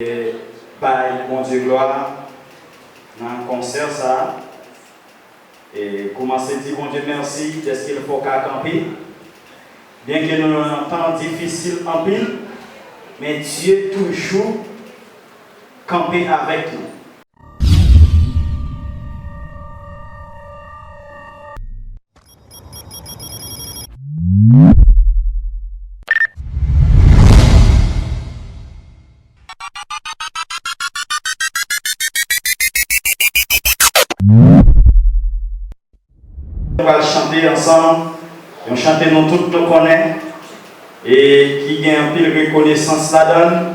Et par mon Dieu gloire, dans un concert ça, et commencer à dire bon Dieu merci, est-ce qu'il faut qu'à camper? Bien que nous avons un temps difficile en pile, mais Dieu toujours camper avec nous. On va chanter ensemble, on chante nous tous nous connaissons et qui gagne un peu de reconnaissance là-dedans.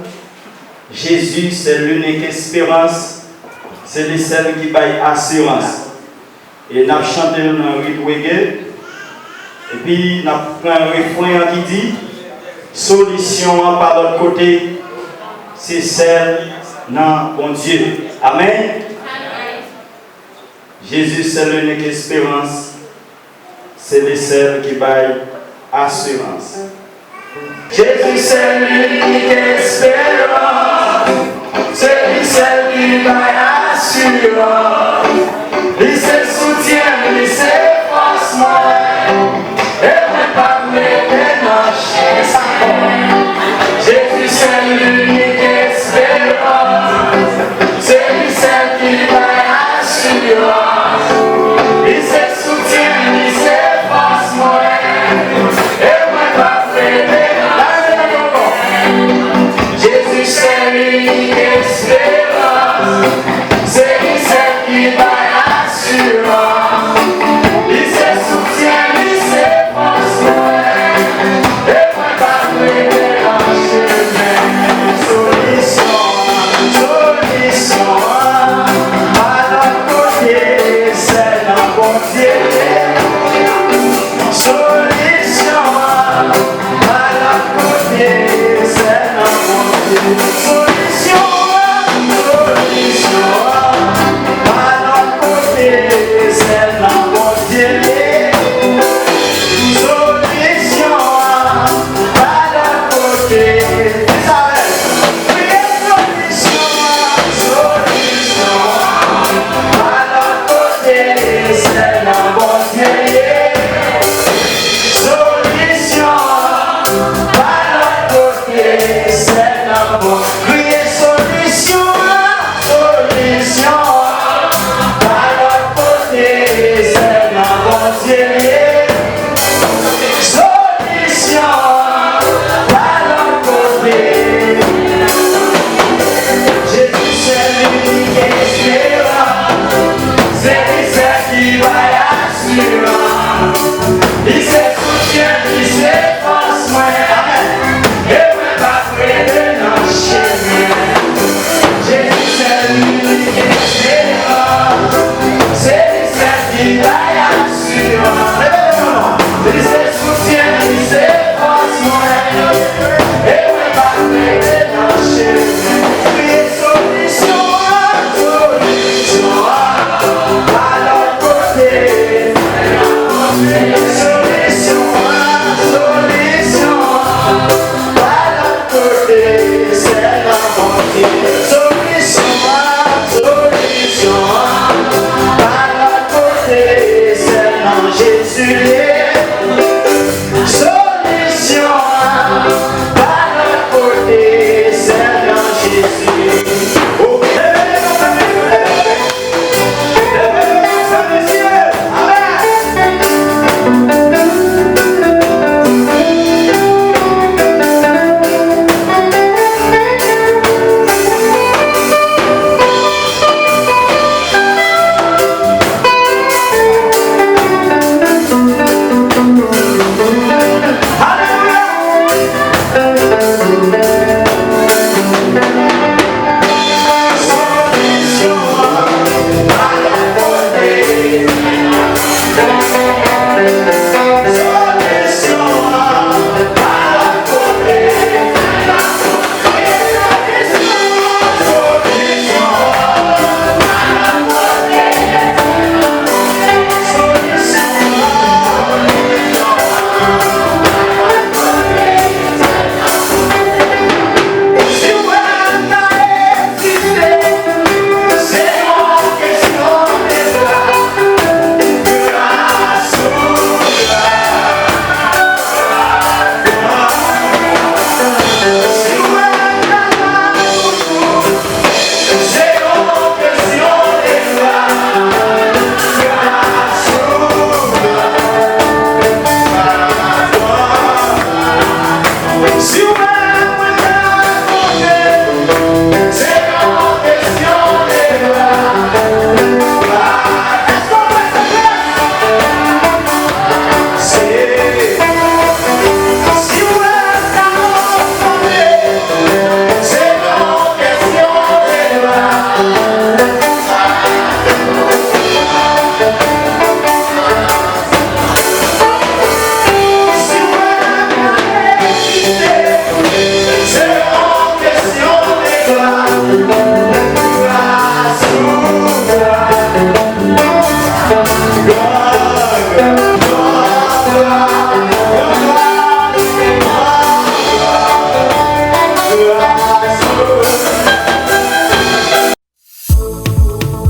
Jésus, c'est l'unique espérance, c'est le seul qui baille assurance. Et nous avons chanté dans le rythme reggae, et puis nous avons pris un refrain qui dit solution par l'autre côté, c'est celle dans mon Dieu. Amen. Jésus, c'est l'unique espérance. C'est le seul qui baille assurance. Jésus, c'est l'unique espérance. C'est le seul qui baille assurance. Il se soutient, il se force moi. Et ne pas maintenant chez sa mort. Jésus, c'est l'unique espérance. C'est le seul qui baille assurance. Il se soutient, il se force moi. Et ne pas maintenant. Jésus, c'est l'unique espérance.